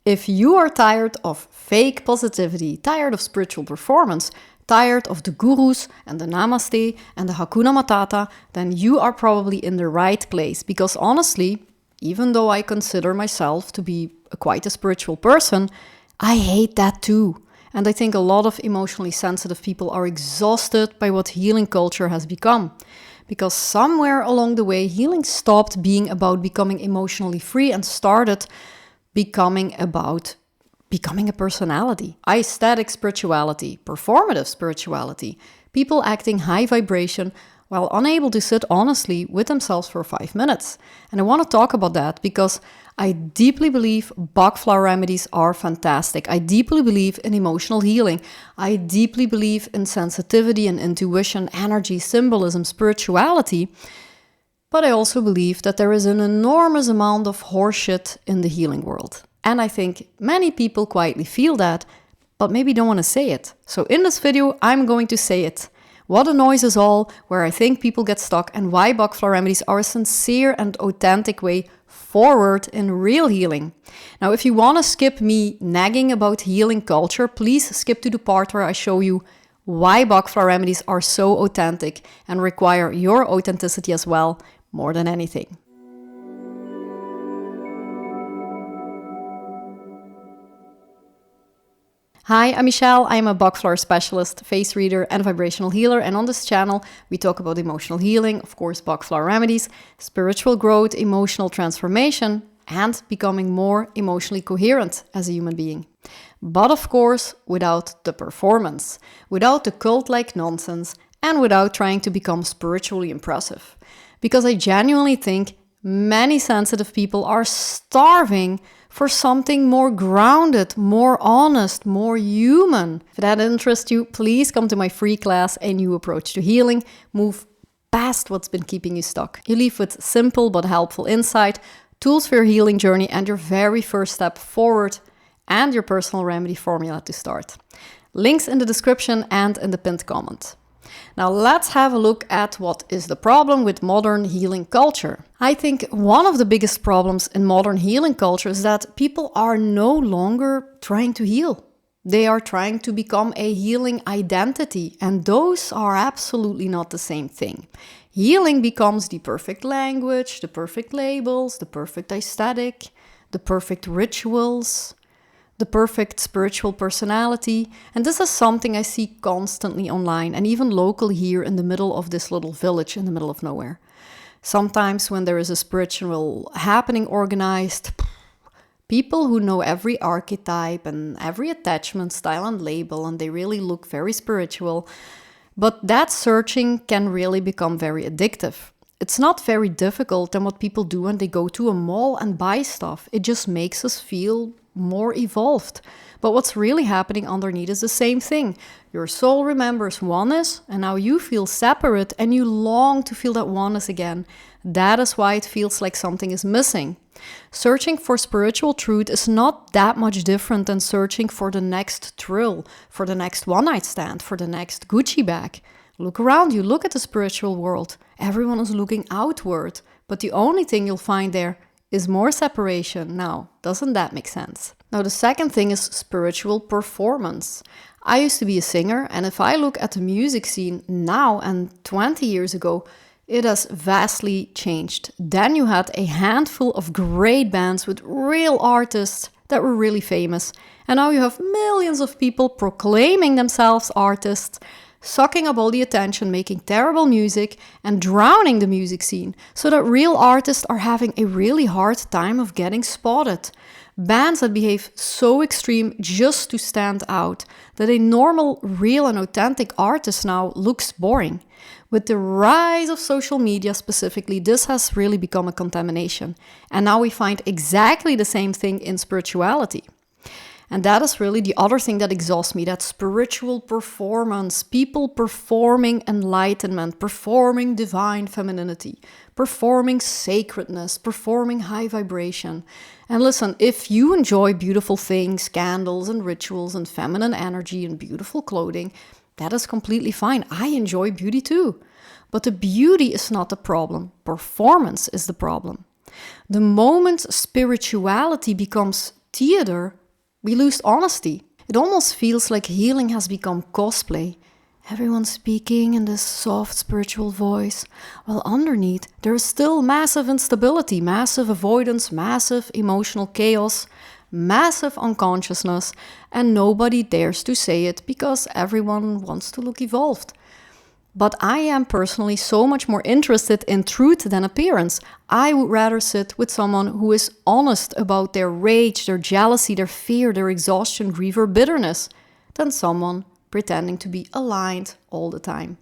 If you are tired of fake positivity, tired of spiritual performance, tired of the gurus and the namaste and the hakuna matata, then you are probably in the right place. Because honestly, even though I consider myself to be quite a spiritual person, I hate that too. And I think a lot of emotionally sensitive people are exhausted by what healing culture has become. Because somewhere along the way, healing stopped being about becoming emotionally free and started becoming about becoming a personality. Aesthetic spirituality, performative spirituality, people acting high vibration while unable to sit honestly with themselves for 5 minutes. And I want to talk about that because I deeply believe Bach Flower Remedies are fantastic. I deeply believe in emotional healing. I deeply believe in sensitivity and intuition, energy, symbolism, spirituality. But I also believe that there is an enormous amount of horseshit in the healing world. And I think many people quietly feel that, but maybe don't want to say it. So in this video, I'm going to say it. What annoys us all, where I think people get stuck, and why Bach Flower Remedies are a sincere and authentic way forward in real healing. Now, if you want to skip me nagging about healing culture, please skip to the part where I show you why Bach Flower Remedies are so authentic and require your authenticity as well, more than anything. Hi, I'm Michelle. I'm a Bach Flower specialist, face reader, and vibrational healer. And on this channel, we talk about emotional healing, of course, Bach Flower Remedies, spiritual growth, emotional transformation, and becoming more emotionally coherent as a human being. But of course, without the performance, without the cult-like nonsense, and without trying to become spiritually impressive. Because I genuinely think many sensitive people are starving for something more grounded, more honest, more human. If that interests you, please come to my free class, A New Approach to Healing. Move past what's been keeping you stuck. You leave with simple but helpful insight, tools for your healing journey, and your very first step forward, and your personal remedy formula to start. Links in the description and in the pinned comment. Now let's have a look at what is the problem with modern healing culture. I think one of the biggest problems in modern healing culture is that people are no longer trying to heal. They are trying to become a healing identity, and those are absolutely not the same thing. Healing becomes the perfect language, the perfect labels, the perfect aesthetic, the perfect rituals, the perfect spiritual personality. And this is something I see constantly online and even locally here in the middle of this little village in the middle of nowhere. Sometimes when there is a spiritual happening organized, people who know every archetype and every attachment style and label, and they really look very spiritual, but that searching can really become very addictive. It's not very difficult than what people do when they go to a mall and buy stuff. It just makes us feel more evolved. But what's really happening underneath is the same thing. Your soul remembers oneness, and now you feel separate and you long to feel that oneness again. That is why it feels like something is missing. Searching for spiritual truth is not that much different than searching for the next thrill, for the next one-night stand, for the next Gucci bag. Look around you, look at the spiritual world. Everyone is looking outward, but the only thing you'll find there is more separation. Now, doesn't that make sense? Now, the second thing is spiritual performance. I used to be a singer, and if I look at the music scene now and 20 years ago, it has vastly changed. Then you had a handful of great bands with real artists that were really famous. And now you have millions of people proclaiming themselves artists, sucking up all the attention, making terrible music and drowning the music scene, so that real artists are having a really hard time of getting spotted. Bands that behave so extreme just to stand out that a normal, real and authentic artist now looks boring. With the rise of social media specifically, this has really become a contamination. And now we find exactly the same thing in spirituality. And that is really the other thing that exhausts me, that spiritual performance, people performing enlightenment, performing divine femininity, performing sacredness, performing high vibration. And listen, if you enjoy beautiful things, candles and rituals and feminine energy and beautiful clothing, that is completely fine. I enjoy beauty too. But the beauty is not the problem. Performance is the problem. The moment spirituality becomes theater, we lose honesty. It almost feels like healing has become cosplay. Everyone's speaking in this soft spiritual voice, while underneath there is still massive instability, massive avoidance, massive emotional chaos, massive unconsciousness, and nobody dares to say it because everyone wants to look evolved. But I am personally so much more interested in truth than appearance. I would rather sit with someone who is honest about their rage, their jealousy, their fear, their exhaustion, grief, or bitterness, than someone pretending to be aligned all the time.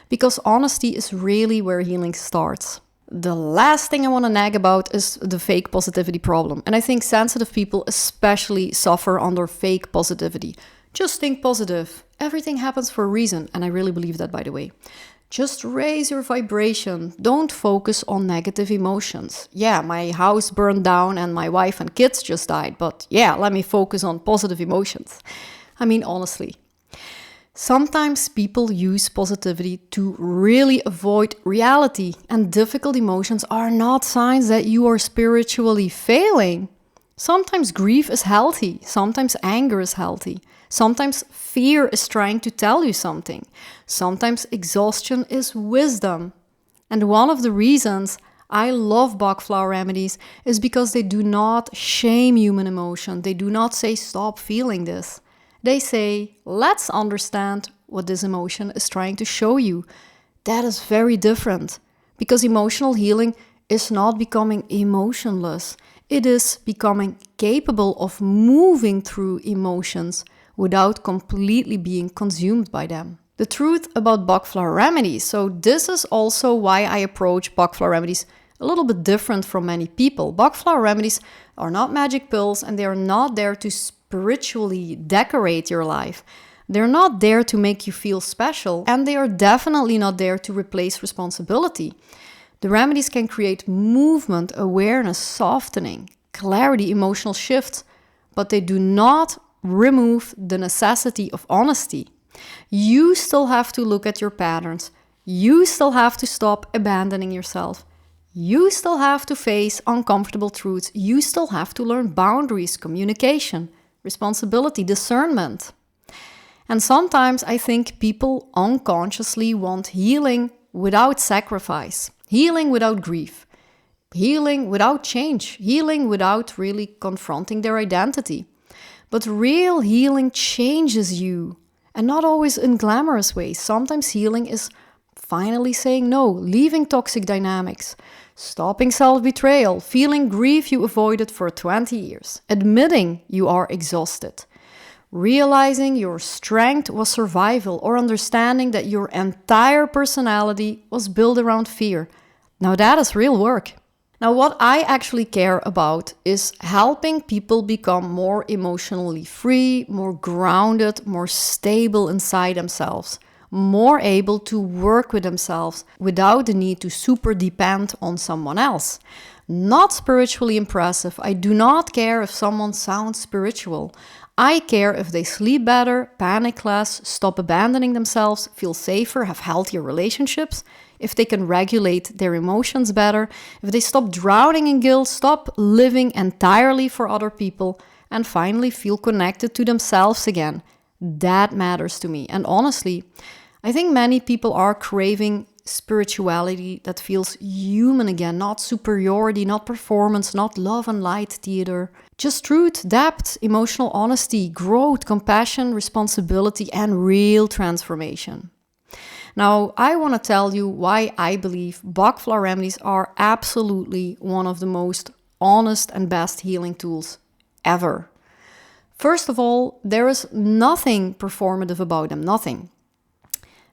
Because honesty is really where healing starts. The last thing I want to nag about is the fake positivity problem. And I think sensitive people especially suffer under fake positivity. Just think positive. Everything happens for a reason. And I really believe that, by the way. Just raise your vibration. Don't focus on negative emotions. Yeah, my house burned down and my wife and kids just died. But yeah, let me focus on positive emotions. I mean, honestly. Sometimes people use positivity to really avoid reality, and difficult emotions are not signs that you are spiritually failing. Sometimes grief is healthy, sometimes anger is healthy, sometimes fear is trying to tell you something, sometimes exhaustion is wisdom. And one of the reasons I love Bach Flower Remedies is because they do not shame human emotion. They do not say stop feeling this. They say, let's understand what this emotion is trying to show you. That is very different, because emotional healing is not becoming emotionless. It is becoming capable of moving through emotions without completely being consumed by them. The truth about Bach Flower Remedies. So this is also why I approach Bach Flower Remedies a little bit different from many people. Bach Flower Remedies are not magic pills, and they are not there to spiritually decorate your life. They're not there to make you feel special, and they are definitely not there to replace responsibility. The remedies can create movement, awareness, softening, clarity, emotional shifts, but they do not remove the necessity of honesty. You still have to look at your patterns. You still have to stop abandoning yourself. You still have to face uncomfortable truths. You still have to learn boundaries, communication, responsibility, discernment. And sometimes I think people unconsciously want healing without sacrifice, healing without grief, healing without change, healing without really confronting their identity. But real healing changes you, and not always in glamorous ways. Sometimes healing is finally saying no, leaving toxic dynamics, stopping self-betrayal, feeling grief you avoided for 20 years, admitting you are exhausted, realizing your strength was survival, or understanding that your entire personality was built around fear. Now that is real work. Now what I actually care about is helping people become more emotionally free, more grounded, more stable inside themselves, more able to work with themselves without the need to super depend on someone else. Not spiritually impressive. I do not care if someone sounds spiritual. I care if they sleep better, panic less, stop abandoning themselves, feel safer, have healthier relationships, if they can regulate their emotions better, if they stop drowning in guilt, stop living entirely for other people, and finally feel connected to themselves again. That matters to me. And honestly, I think many people are craving spirituality that feels human again, not superiority, not performance, not love and light theater. Just truth, depth, emotional honesty, growth, compassion, responsibility, and real transformation. Now, I want to tell you why I believe Bach Flower Remedies are absolutely one of the most honest and best healing tools ever. First of all, there is nothing performative about them, nothing.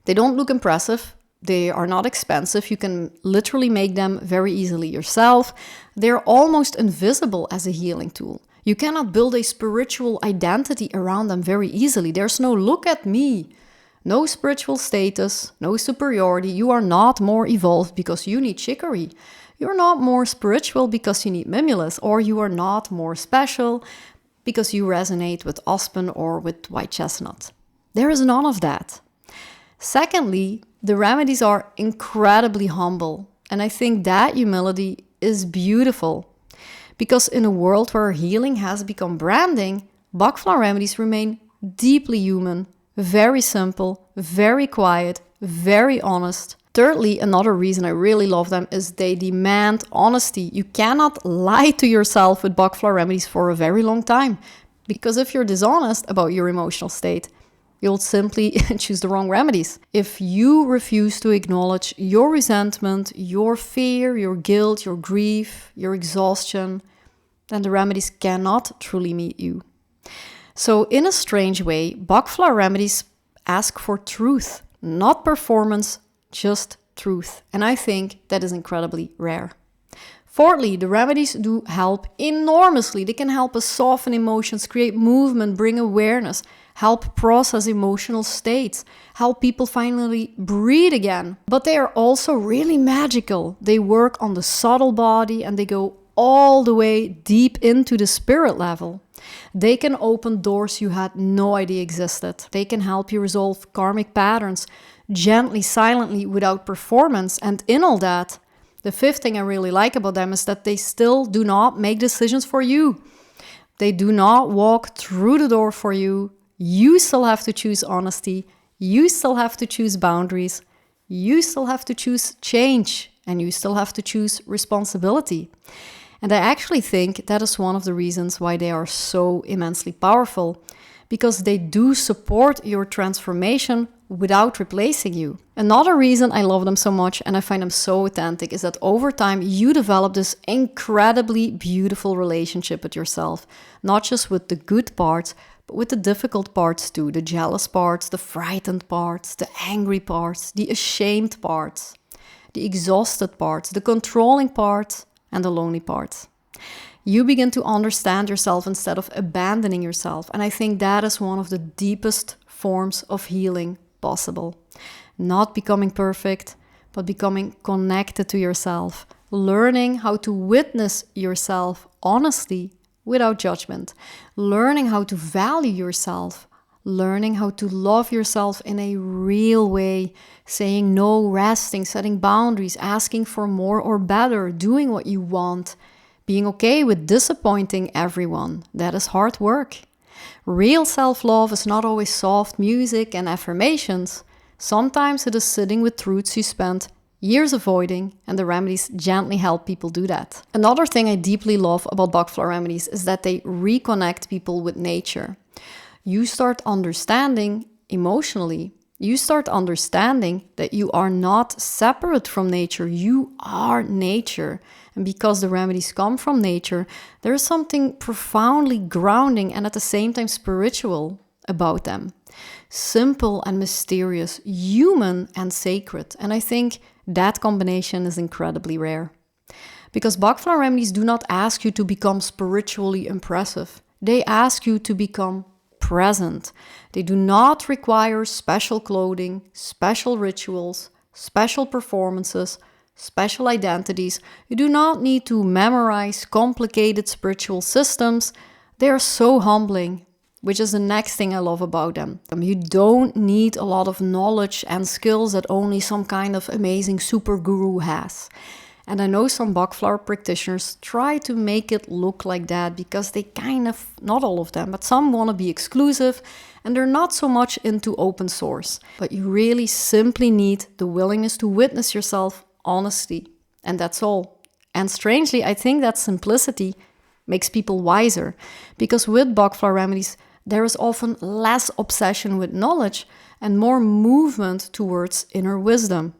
They don't look impressive. They are not expensive. You can literally make them very easily yourself. They're almost invisible as a healing tool. You cannot build a spiritual identity around them very easily. There's no look at me, no spiritual status, no superiority. You are not more evolved because you need chicory. You're not more spiritual because you need mimulus, or you are not more special because you resonate with aspen or with white chestnut. There is none of that. Secondly, the remedies are incredibly humble, and I think that humility is beautiful Because in a world where healing has become branding, Bach Flower Remedies remain deeply human, very simple, very quiet, very honest. Thirdly, another reason I really love them is they demand honesty. You cannot lie to yourself with Bach Flower Remedies for a very long time. Because if you're dishonest about your emotional state, you'll simply choose the wrong remedies. If you refuse to acknowledge your resentment, your fear, your guilt, your grief, your exhaustion, then the remedies cannot truly meet you. So in a strange way, Bach Flower Remedies ask for truth, not performance, just truth. And I think that is incredibly rare. Fourthly, the remedies do help enormously. They can help us soften emotions, create movement, bring awareness, help process emotional states, help people finally breathe again. But they are also really magical. They work on the subtle body and they go all the way deep into the spirit level. They can open doors you had no idea existed. They can help you resolve karmic patterns gently, silently, without performance. And in all that, the fifth thing I really like about them is that they still do not make decisions for you. They do not walk through the door for you. You still have to choose honesty. You still have to choose boundaries. You still have to choose change. And you still have to choose responsibility. And I actually think that is one of the reasons why they are so immensely powerful, because they do support your transformation without replacing you. Another reason I love them so much and I find them so authentic is that over time you develop this incredibly beautiful relationship with yourself, not just with the good parts, but with the difficult parts too, the jealous parts, the frightened parts, the angry parts, the ashamed parts, the exhausted parts, the controlling parts, and the lonely parts. You begin to understand yourself instead of abandoning yourself. And I think that is one of the deepest forms of healing possible. Not becoming perfect, but becoming connected to yourself. Learning how to witness yourself honestly without judgment. Learning how to value yourself. Learning how to love yourself in a real way, saying no, resting, setting boundaries, asking for more or better, doing what you want, being okay with disappointing everyone. That is hard work. Real self-love is not always soft music and affirmations. Sometimes it is sitting with truths you spent years avoiding, and the remedies gently help people do that. Another thing I deeply love about Bach Flower Remedies is that they reconnect people with nature. You start understanding emotionally. You start understanding that you are not separate from nature. You are nature. And because the remedies come from nature, there is something profoundly grounding and at the same time spiritual about them. Simple and mysterious, human and sacred. And I think that combination is incredibly rare. Because Bach Flower Remedies do not ask you to become spiritually impressive. They ask you to become present. They do not require special clothing, special rituals, special performances, special identities. You do not need to memorize complicated spiritual systems. They are so humbling, which is the next thing I love about them. You don't need a lot of knowledge and skills that only some kind of amazing super guru has. And I know some Bach Flower practitioners try to make it look like that because they kind of, not all of them, but some want to be exclusive and they're not so much into open source. But you really simply need the willingness to witness yourself honestly. And that's all. And strangely, I think that simplicity makes people wiser, because with Bach Flower Remedies, there is often less obsession with knowledge and more movement towards inner wisdom.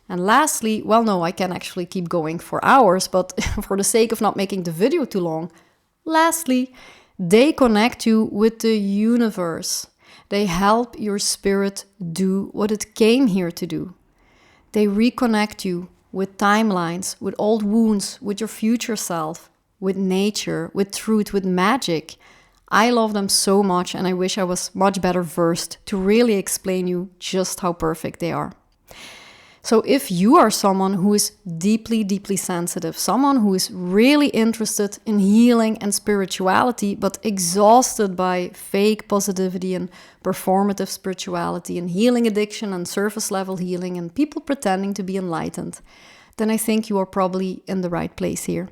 And lastly, well, no, I can actually keep going for hours, but for the sake of not making the video too long, lastly, they connect you with the universe. They help your spirit do what it came here to do. They reconnect you with timelines, with old wounds, with your future self, with nature, with truth, with magic. I love them so much, and I wish I was much better versed to really explain you just how perfect they are. So if you are someone who is deeply, deeply sensitive, someone who is really interested in healing and spirituality, but exhausted by fake positivity and performative spirituality and healing addiction and surface level healing and people pretending to be enlightened, then I think you are probably in the right place here.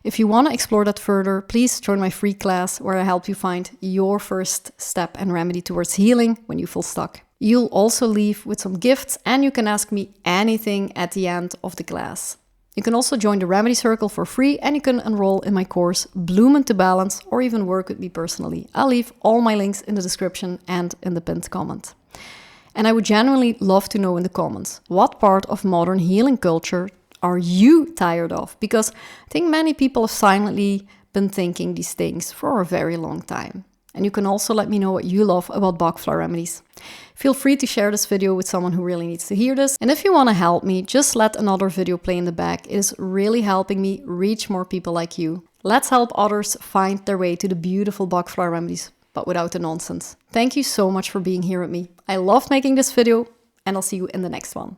If you want to explore that further, please join my free class where I help you find your first step and remedy towards healing when you feel stuck. You'll also leave with some gifts and you can ask me anything at the end of the class. You can also join the Remedy Circle for free and you can enroll in my course Bloom into Balance or even work with me personally. I'll leave all my links in the description and in the pinned comment. And I would genuinely love to know in the comments, what part of modern healing culture are you tired of? Because I think many people have silently been thinking these things for a very long time. And you can also let me know what you love about Bach Flower Remedies. Feel free to share this video with someone who really needs to hear this. And if you want to help me, just let another video play in the back. It is really helping me reach more people like you. Let's help others find their way to the beautiful Bach Flower Remedies, but without the nonsense. Thank you so much for being here with me. I loved making this video and I'll see you in the next one.